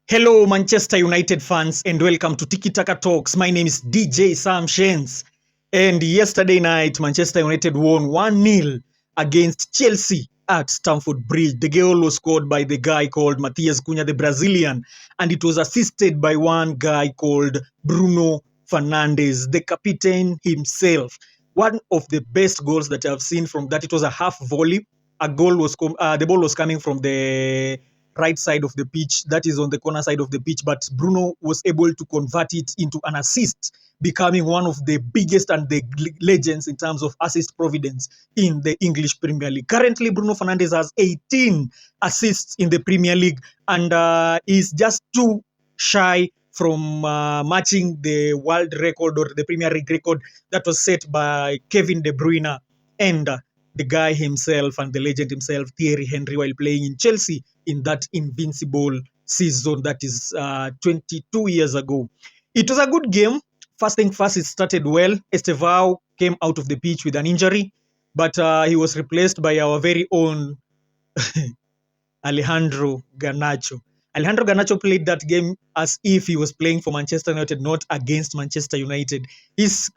Hello, Manchester United fans, and welcome to Tiki Taka Talks. My name is DJ Sam Shens. And yesterday night, Manchester United won 1-0 against Chelsea at Stamford Bridge. The goal was scored by the guy called Matheus Cunha, the Brazilian, and it was assisted by one guy called Bruno Fernandes, the captain himself. One of the best goals that I've seen from that. It was a half volley. The ball was coming from the right side of the pitch, that is on the corner side of the pitch, but Bruno was able to convert it into an assist, becoming one of the biggest and the legends in terms of assist providence in the English Premier League. Currently, Bruno Fernandes has 18 assists in the Premier League and is just too shy from matching the world record or the Premier League record that was set by Kevin De Bruyne and the guy himself and the legend himself, Thierry Henry, while playing in Chelsea in that invincible season that is 22 years ago. It was a good game. First thing first, it started well. Estevao came out of the pitch with an injury, but he was replaced by our very own Alejandro Garnacho. Alejandro Garnacho played that game as if he was playing for Manchester United, not against Manchester United.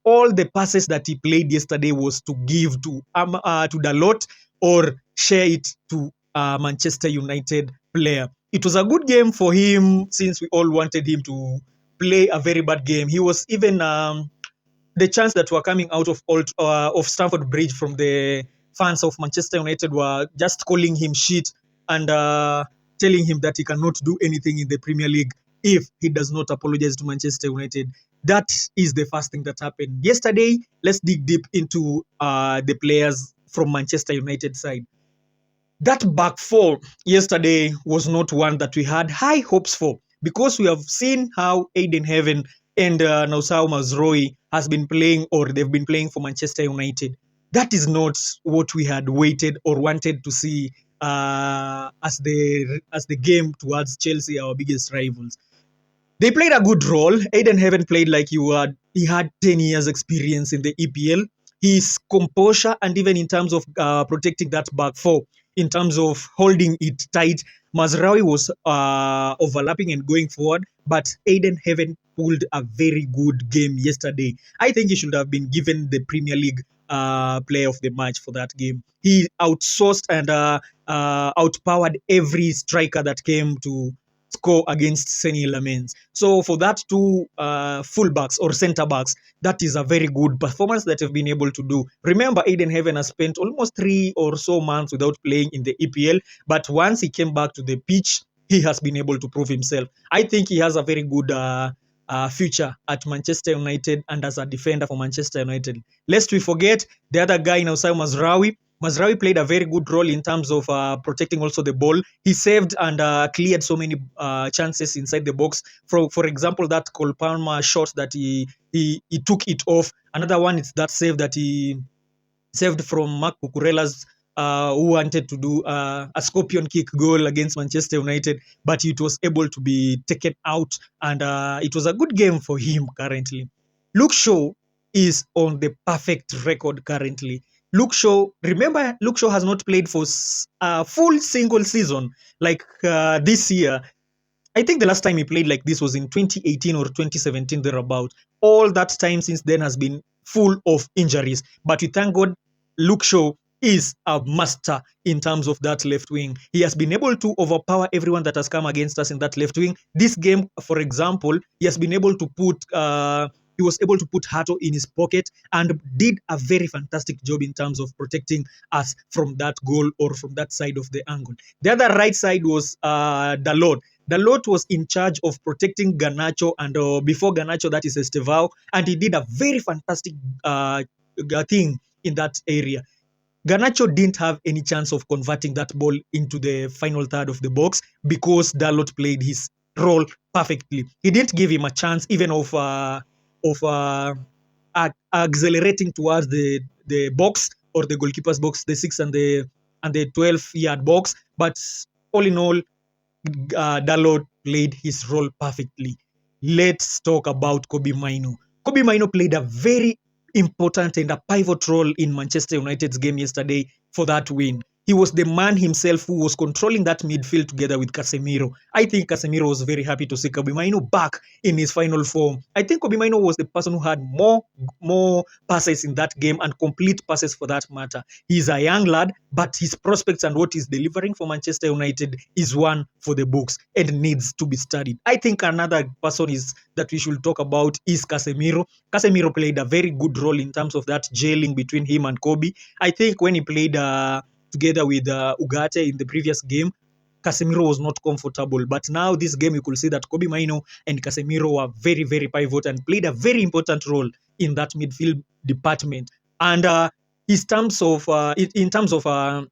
All the passes that he played yesterday was to give to Dalot or share it to Manchester United player. It was a good game for him since we all wanted him to play a very bad game. He was even the chance that were coming out of Stamford Bridge from the fans of Manchester United were just calling him shit and telling him that he cannot do anything in the Premier League if he does not apologize to Manchester United. That is the first thing that happened yesterday. Let's dig deep into the players from Manchester United side. That back four yesterday was not one that we had high hopes for, because we have seen how Aiden Heaven and Nausau Mazraoui has been playing, or they've been playing for Manchester United. That is not what we had waited or wanted to see as the game towards Chelsea, our biggest rivals. They played a good role. Aiden Heaven played like he had 10 years experience in the EPL. His composure, and even in terms of protecting that back four, in terms of holding it tight, Mazraoui was overlapping and going forward, but Aiden Heaven pulled a very good game yesterday. I think he should have been given the Premier League player of the match for that game. He outsourced and outpowered every striker that came to score against Senny Lamens. So for that two fullbacks or centre backs, that is a very good performance that they've been able to do. Remember, Aiden Heaven has spent almost 3 or so months without playing in the EPL, but once he came back to the pitch, he has been able to prove himself. I think he has a very good future at Manchester United and as a defender for Manchester United. Lest we forget, the other guy, Nausau Mazraoui. Mazraoui played a very good role in terms of protecting also the ball. He saved and cleared so many chances inside the box. For example, that Cole Palmer shot that he took it off. Another one is that save that he saved from Marc Cucurella's who wanted to do a scorpion kick goal against Manchester United, but it was able to be taken out, and it was a good game for him currently. Luke Shaw is on the perfect record currently. Luke Shaw has not played for a full single season like this year. I think the last time he played like this was in 2018 or 2017 thereabout. All that time since then has been full of injuries. But we thank God Luke Shaw is a master in terms of that left wing. He has been able to overpower everyone that has come against us in that left wing. This game, for example, he has been able to put he was able to put Hato in his pocket and did a very fantastic job in terms of protecting us from that goal or from that side of the angle. The other right side was Dalot. Dalot was in charge of protecting Garnacho, and before Garnacho, that is Estevao, and he did a very fantastic thing in that area. Garnacho didn't have any chance of converting that ball into the final third of the box because Dalot played his role perfectly. He didn't give him a chance even of accelerating towards the box or the goalkeeper's box, the 6 and the 12-yard box. But all in all, Dalot played his role perfectly. Let's talk about Kobbie Mainoo. Kobbie Mainoo played a very important and a pivot role in Manchester United's game yesterday for that win. he was the man himself who was controlling that midfield together with Casemiro. I think Casemiro was very happy to see Kobe Mainoo back in his final form. I think Kobe Mainoo was the person who had more passes in that game, and complete passes for that matter. He's a young lad, but his prospects and what he's delivering for Manchester United is one for the books and needs to be studied. I think another person is that we should talk about is Casemiro. Casemiro played a very good role in terms of that gelling between him and Kobe. I think when he played together with Ugarte in the previous game, Casemiro was not comfortable. But now this game, you could see that Kobe Mainoo and Casemiro were very, very pivot and played a very important role in that midfield department. And in terms of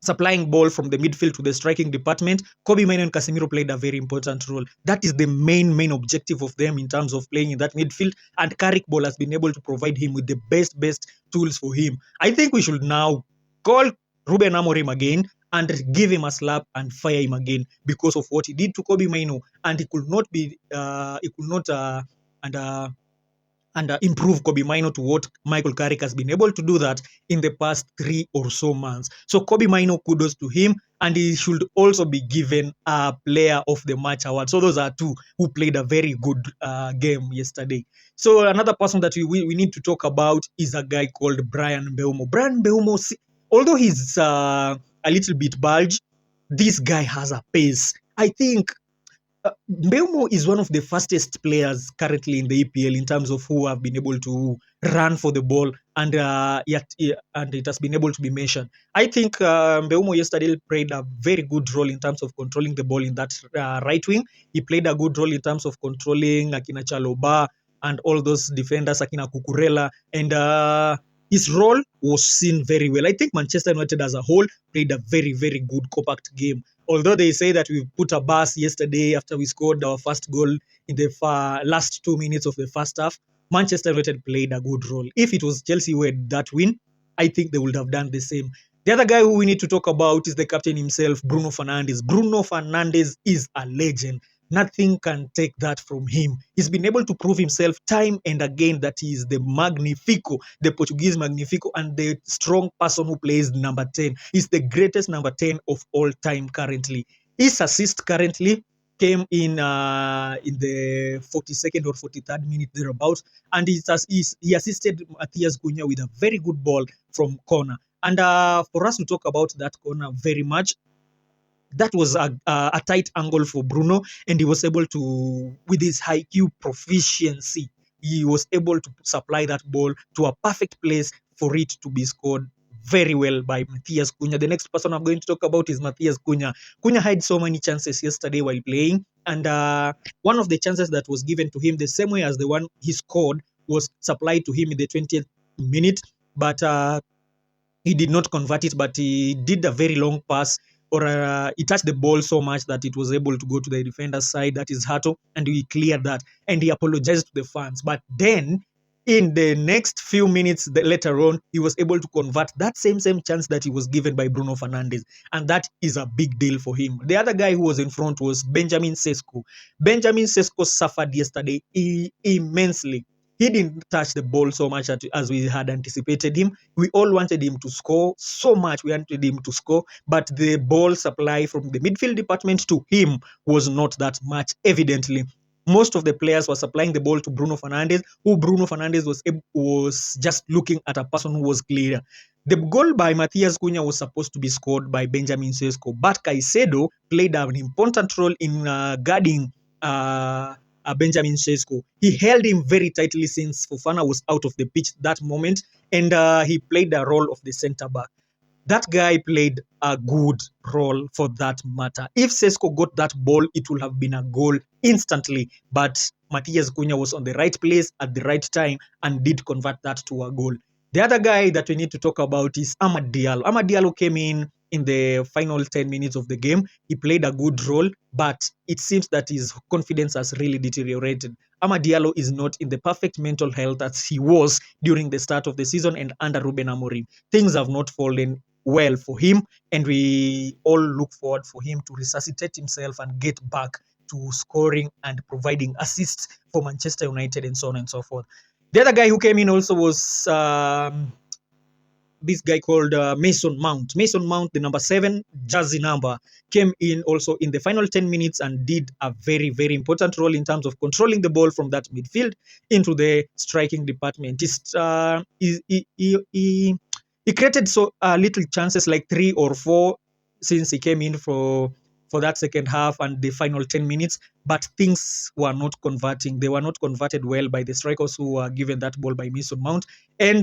supplying ball from the midfield to the striking department, Kobe Mainoo and Casemiro played a very important role. That is the main objective of them in terms of playing in that midfield. And Carrick Ball has been able to provide him with the best tools for him. I think we should now call Ruben Amorim again and give him a slap and fire him again because of what he did to Kobe Mainoo, and improve Kobe Mainoo to what Michael Carrick has been able to do that in the past 3 or so months. So Kobe Mainoo, kudos to him, and he should also be given a Player of the Match award. So those are two who played a very good game yesterday. So another person that we need to talk about is a guy called Bryan Mbeumo. Bryan Mbeumo, although he's a little bit bulged, this guy has a pace. I think Mbeumo is one of the fastest players currently in the EPL in terms of who have been able to run for the ball, and it has been able to be mentioned. I think Mbeumo yesterday played a very good role in terms of controlling the ball in that right wing. He played a good role in terms of controlling Akina Chaloba and all those defenders, Akina Cucurella, and his role was seen very well. I think Manchester United as a whole played a very, very good compact game. Although they say that we put a bus yesterday after we scored our first goal in the last 2 minutes of the first half, Manchester United played a good role. If it was Chelsea who had that win, I think they would have done the same. The other guy who we need to talk about is the captain himself, Bruno Fernandes. Bruno Fernandes is a legend. Nothing can take that from him. He's been able to prove himself time and again that he is the Magnifico, the Portuguese Magnifico, and the strong person who plays number 10. He's the greatest number 10 of all time currently. His assist currently came in the 42nd or 43rd minute thereabouts, and he assisted Matheus Cunha with a very good ball from corner. And for us to talk about that corner very much, that was a tight angle for Bruno, and he was able to, with his high Q proficiency, he was able to supply that ball to a perfect place for it to be scored very well by Matheus Cunha. The next person I'm going to talk about is Matheus Cunha. Cunha had so many chances yesterday while playing, and one of the chances that was given to him, the same way as the one he scored, was supplied to him in the 20th minute, but he did not convert it, but he did a very long pass, or he touched the ball so much that it was able to go to the defender's side, that is Hato, and he cleared that, and he apologized to the fans. But then, in the next few minutes later on, he was able to convert that same chance that he was given by Bruno Fernandes, and that is a big deal for him. The other guy who was in front was Benjamin Sesko. Benjamin Sesko suffered yesterday immensely. He didn't touch the ball so much as we had anticipated him. We all wanted him to score so much. We wanted him to score, but the ball supply from the midfield department to him was not that much, evidently. Most of the players were supplying the ball to Bruno Fernandes, who Bruno Fernandes was just looking at a person who was clear. The goal by Matheus Cunha was supposed to be scored by Benjamin Sesko, but Caicedo played an important role in guarding Benjamin Sesko. He held him very tightly since Fofana was out of the pitch that moment, and he played the role of the centre back. That guy played a good role for that matter. If Sesko got that ball, it would have been a goal instantly, but Matheus Cunha was on the right place at the right time and did convert that to a goal. The other guy that we need to talk about is Amad Diallo. Amad Diallo came in the final 10 minutes of the game. He played a good role, but it seems that his confidence has really deteriorated. Amad Diallo is not in the perfect mental health as he was during the start of the season and under Ruben Amorim. Things have not fallen well for him, and we all look forward for him to resuscitate himself and get back to scoring and providing assists for Manchester United and so on and so forth. The other guy who came in also was this guy called Mason Mount. Mason Mount, the number 7 jersey number, came in also in the final 10 minutes and did a very, very important role in terms of controlling the ball from that midfield into the striking department. He created so little chances, like 3 or 4, since he came in for that second half and the final 10 minutes, but things were not converting. They were not converted well by the strikers who were given that ball by Mason Mount. And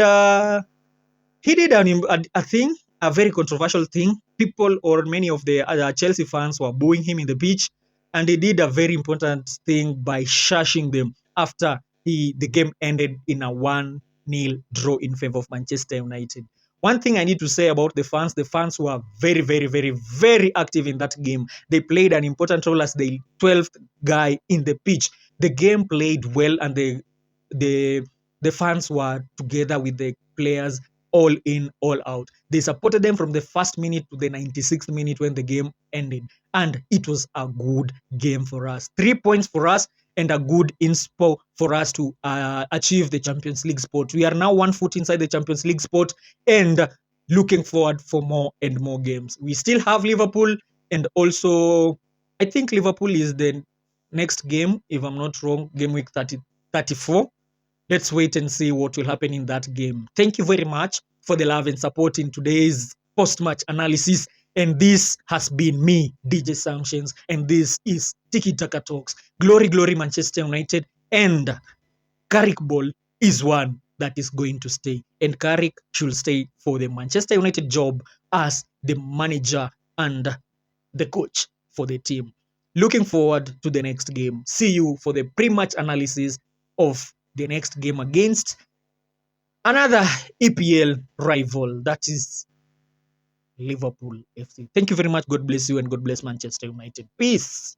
he did a thing, a very controversial thing. People or many of the other Chelsea fans were booing him in the pitch, and he did a very important thing by shushing them after the game ended in a 1-0 draw in favor of Manchester United. One thing I need to say about the fans were very, very, very, very active in that game. They played an important role as the 12th guy in the pitch. The game played well, and the fans were together with the players, all in, all out. They supported them from the first minute to the 96th minute when the game ended. And it was a good game for us. 3 points for us and a good inspo for us to achieve the Champions League spot. We are now 1 foot inside the Champions League spot and looking forward for more and more games. We still have Liverpool, and also I think Liverpool is the next game, if I'm not wrong, game week 34. Let's wait and see what will happen in that game. Thank you very much for the love and support in today's post-match analysis. And this has been me, DJ Sanctions, and this is Tiki Taka Talks. Glory, glory, Manchester United. And Carrick Ball is one that is going to stay. And Carrick should stay for the Manchester United job as the manager and the coach for the team. Looking forward to the next game. See you for the pre-match analysis of the next game against another EPL rival, that is Liverpool FC. Thank you very much. God bless you, and God bless Manchester United. Peace.